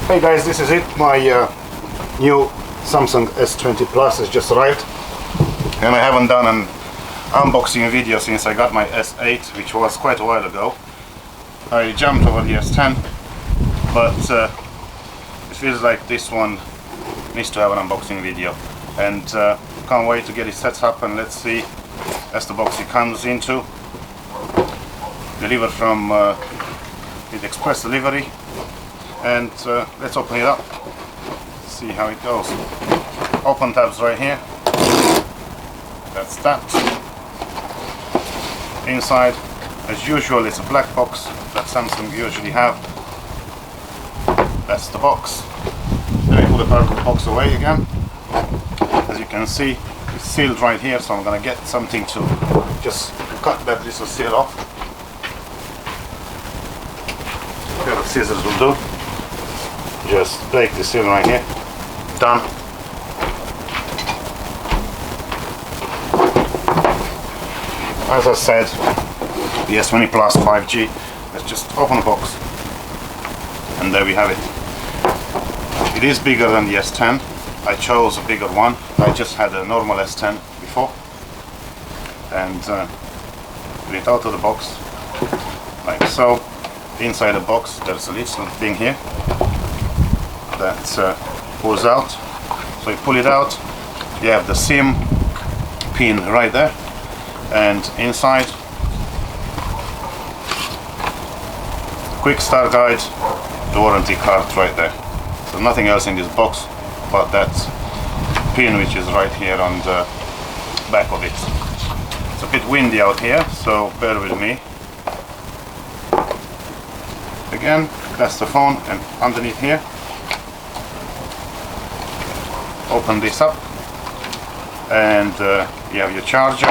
Hey guys, this is it. My new Samsung S20 Plus has just arrived, and I haven't done an unboxing video since I got my S8, which was quite a while ago. I jumped over the S10, but it feels like this one needs to have an unboxing video, and can't wait to get it set up. And let's see, as the box it comes into, delivered from the express delivery, and let's open it up, see how it goes. Open tabs right here, that's that. Inside, as usual, it's a black box that Samsung usually have. That's the box. Then I put the box away again. As you can see, it's sealed right here, so I'm gonna get something to just cut that little seal off. A pair of scissors will do. Just break the seal right here. Done. As I said, the S20 Plus 5G. Let's just open the box, and there we have it. It is bigger than the S10. I chose a bigger one. I just had a normal S10 before, and put it out of the box like so. Inside the box there's a little thing here that pulls out. So you pull it out, you have the SIM pin right there, and inside quick start guide, the warranty card right there. So nothing else in this box but that pin, which is right here on the back of it. It's a bit windy out here, so bear with me. Again, that's the phone, and underneath here, open this up, and you have your charger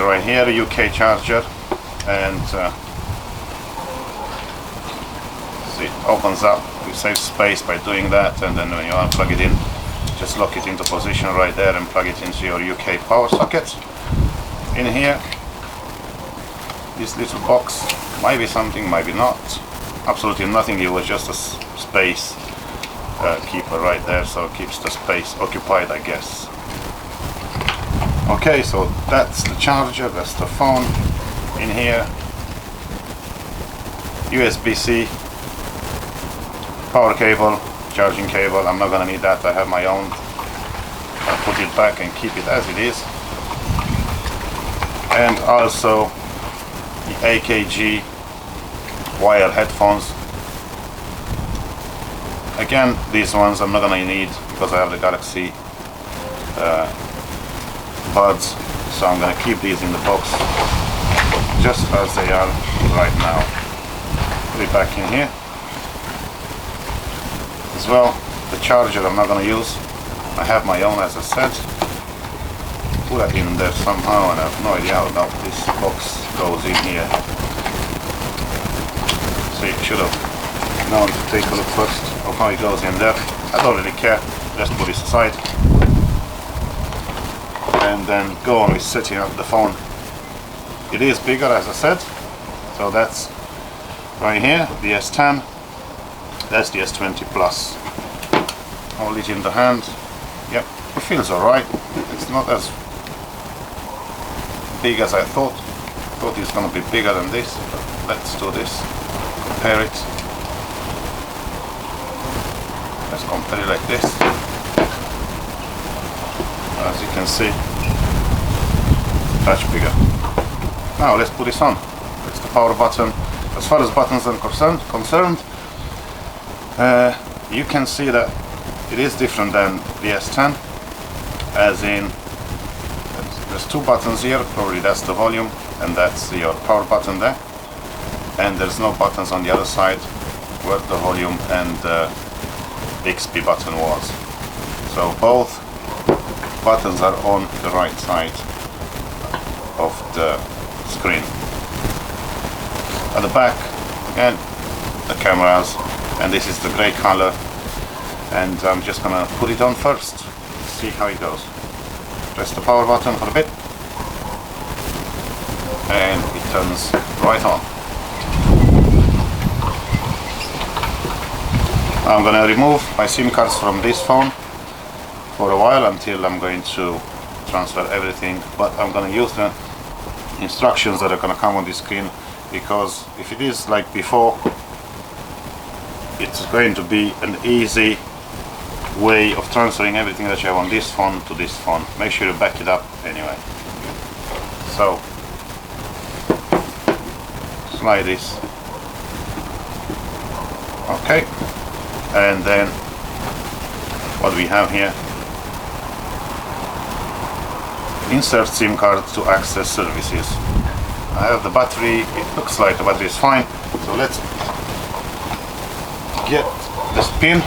right here, a UK charger, and see, it opens up. You save space by doing that, and then when you unplug it in, just lock it into position right there and plug it into your UK power socket. In here, this little box, might be something, maybe not, absolutely nothing. It was just a space keeper right there, so it keeps the space occupied, I guess. Okay, so that's the charger, that's the phone. In here, USB-C power cable, charging cable. I'm not gonna need that, I have my own. I'll put it back and keep it as it is. And also the AKG wire headphones. Again, these ones I'm not gonna need because I have the Galaxy buds, so I'm gonna keep these in the box just as they are right now. Put it back in here. As well, the charger I'm not gonna use. I have my own, as I said. Put that in there somehow, and I have no idea how this box goes in here. So you should have known to take a look first of how it goes in there. I don't really care, just put this aside and then go on with setting up the phone. It is bigger, as I said, so that's right here, the S10, that's the S20 Plus. Hold it in the hand. Yep, it feels alright. It's not as big as I thought. I thought it's going to be bigger than this, but let's do this. Compare it. Let's compare it like this. As you can see, much bigger. Now let's put this on. It's the power button. As far as buttons are concerned, you can see that it is different than the S10, as in there's two buttons here, probably that's the volume and that's your power button there, and there's no buttons on the other side where the volume and the XP button was. So both buttons are on the right side of the screen. At the back, again, the cameras, and this is the grey color, and I'm just gonna put it on first, see how it goes. Press the power button for a bit, and it turns right on. I'm gonna remove my SIM cards from this phone for a while until I'm going to transfer everything, but I'm gonna use the instructions that are gonna come on the screen, because if it is like before, it's going to be an easy way of transferring everything that you have on this phone to this phone. Make sure you back it up anyway. So slide this, okay, and then what we have here, insert SIM card to access services. I have the battery, it looks like the battery is fine, so let's get this pin.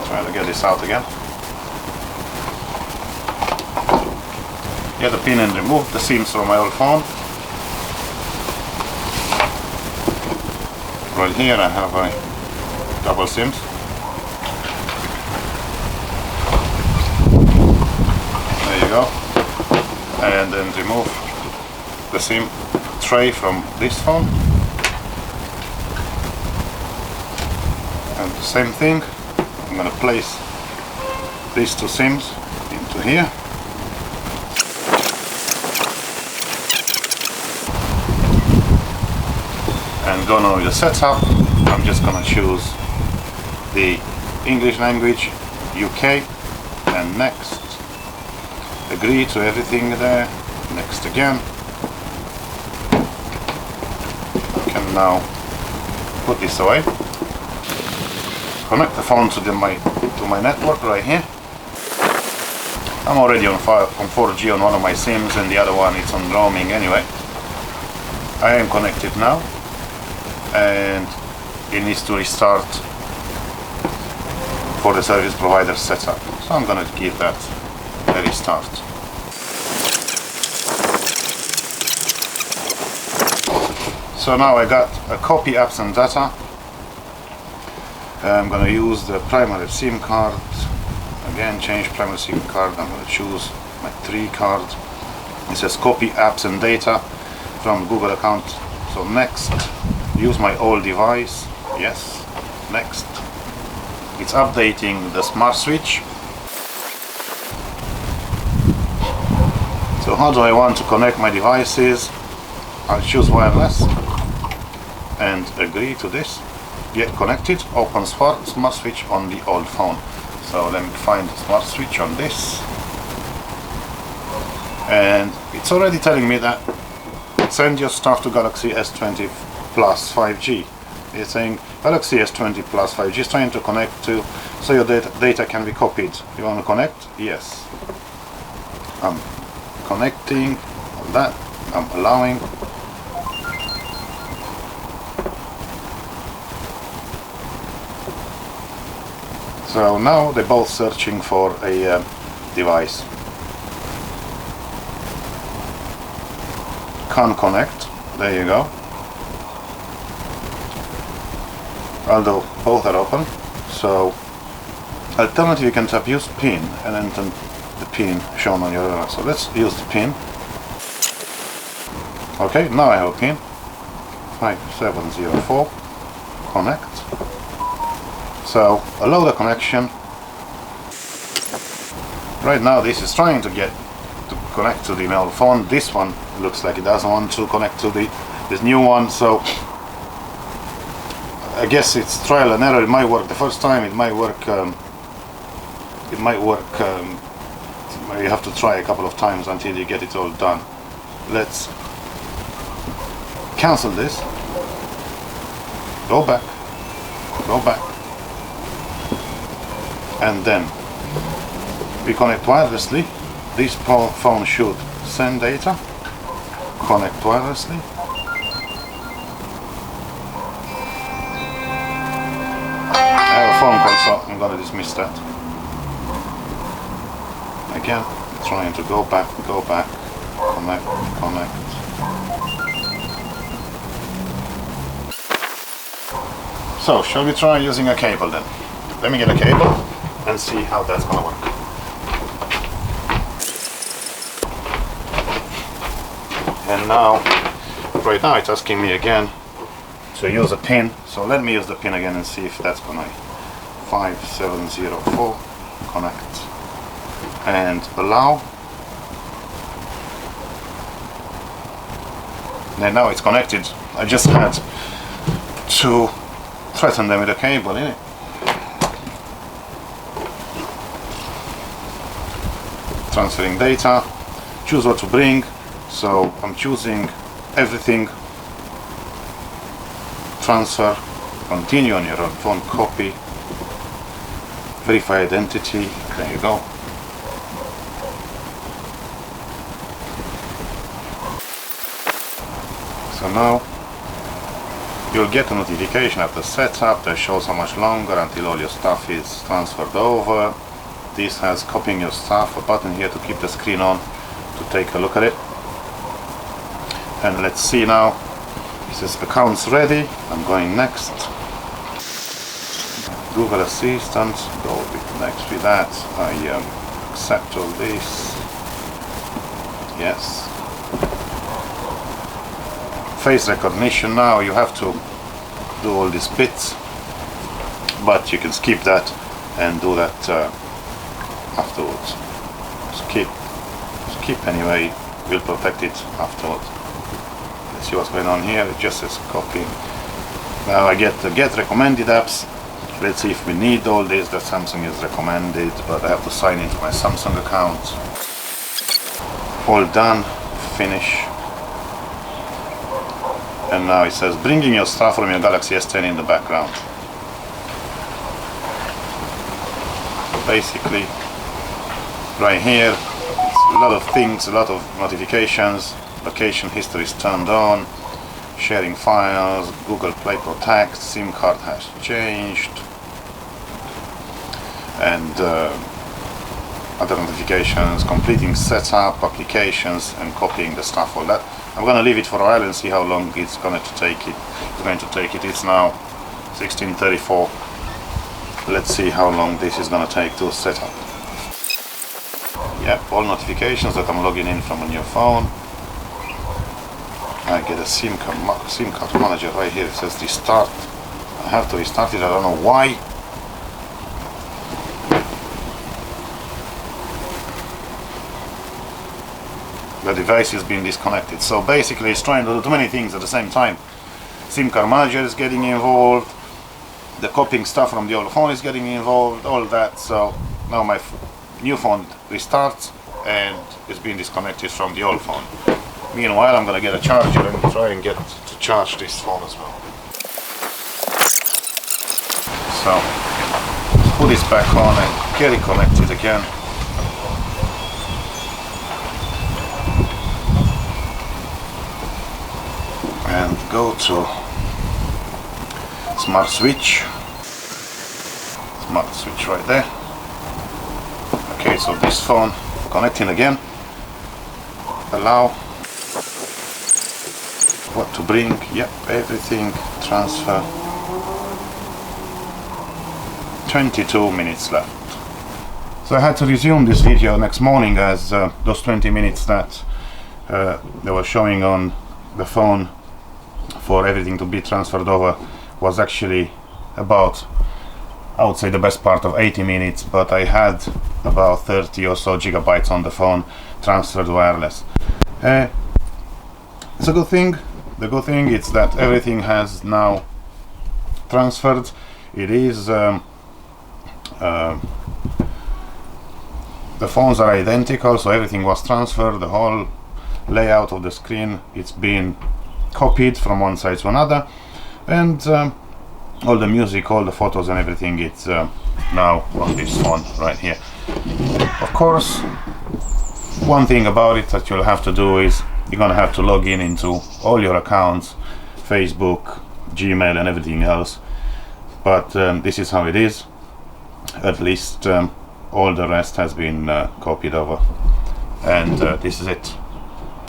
Try to get this out again. Get the pin and remove the SIMs from my old phone. Right here I have a double SIMs. There you go. And then remove the SIM tray from this phone. And the same thing, I'm going to place these two SIMs into here. And going over the setup, I'm just going to choose the English language, UK, and next. Agree to everything there, next again. I can now put this away. Connect the phone to my network right here. I'm already on 4G on one of my SIMs, and the other one it's on roaming anyway. I am connected now, and it needs to restart for the service provider setup. So I'm going to give that a restart. So now I got a copy apps and data. I'm going to use the primary SIM card. Again, change primary SIM card. I'm going to choose my 3 card. It says copy apps and data from Google account. So next, use my old device. Yes, next. It's updating the smart switch. So how do I want to connect my devices? I'll choose wireless and agree to this. Get connected, open smart switch on the old phone. So let me find the smart switch on this. And it's already telling me that send your stuff to Galaxy S20 plus 5G. It's saying Galaxy S20 plus 5G is trying to connect to, so your data can be copied. You want to connect? Yes. I'm connecting, all that, I'm allowing. So now they're both searching for a device. Can't connect, there you go. Although both are open, so alternatively you can tap use pin and enter the pin shown on your, so let's use the pin. Okay, now I have a pin 5704, connect. So allow the connection. Right now this is trying to connect to the old phone. This one looks like it doesn't want to connect to this new one, so I guess it's trial and error. It might work the first time, it might work you have to try a couple of times until you get it all done. Let's cancel this, go back, and then we connect wirelessly. This phone should send data, connect wirelessly. I have a phone call, so I'm going to dismiss that. Again, trying to go back, connect. So, shall we try using a cable then? Let me get a cable and see how that's going to work. And now, right now it's asking me again to use a pin, so let me use the pin again and see if that's gonna 5704 connect and allow. And now it's connected. I just had to threaten them with a cable in it. Transferring data, choose what to bring, so I'm choosing everything, transfer, continue on your own phone, copy, verify identity, there you go. So now you'll get a notification after setup that shows how much longer until all your stuff is transferred over. This has copying your stuff, a button here to keep the screen on to take a look at it. And let's see now, it says accounts ready. I'm going next. Google Assistant, go next with that. I accept all this. Yes. Face recognition, now you have to do all these bits, but you can skip that and do that afterwards. Skip anyway, will protect it afterwards. Let's see what's going on here. It just says copy. Now I get the get recommended apps. Let's see if we need all this. That Samsung is recommended, but I have to sign into my Samsung account. All done, finish. And now it says bringing your stuff from your Galaxy S20 in the background. Basically, right here, it's a lot of things, a lot of notifications. Location history is turned on. Sharing files, Google Play Protect, SIM card has changed, and other notifications, completing setup, applications, and copying the stuff, all that. I'm going to leave it for a while and see how long it's going to take it. It's now 16:34. Let's see how long this is going to take to set up. Yep, all notifications that I'm logging in from a new phone. I get a SIM card manager right here. It says restart. I have to restart it. I don't know why. The device is being disconnected. So basically it's trying to do too many things at the same time. SIM card manager is getting involved, the copying stuff from the old phone is getting involved, all that. So now my new phone restarts and it's being disconnected from the old phone. Meanwhile, I'm going to get a charger and try and get to charge this phone as well. So put this back on and get it connected again. And go to smart switch right there. Okay, so this phone connecting again, allow, what to bring, yep, everything, transfer, 22 minutes left. So I had to resume this video next morning as those 20 minutes that they were showing on the phone for everything to be transferred over was actually about, I would say, the best part of 80 minutes, but I had about 30 or so gigabytes on the phone transferred wireless. It's a good thing. The good thing is that everything has now transferred. It is the phones are identical, so everything was transferred. The whole layout of the screen, it's been copied from one side to another, and all the music, all the photos and everything, it's now on this phone right here. Of course, one thing about it that you'll have to do is you're gonna have to log in into all your accounts, Facebook, Gmail and everything else, but this is how it is. At least all the rest has been copied over, and this is it.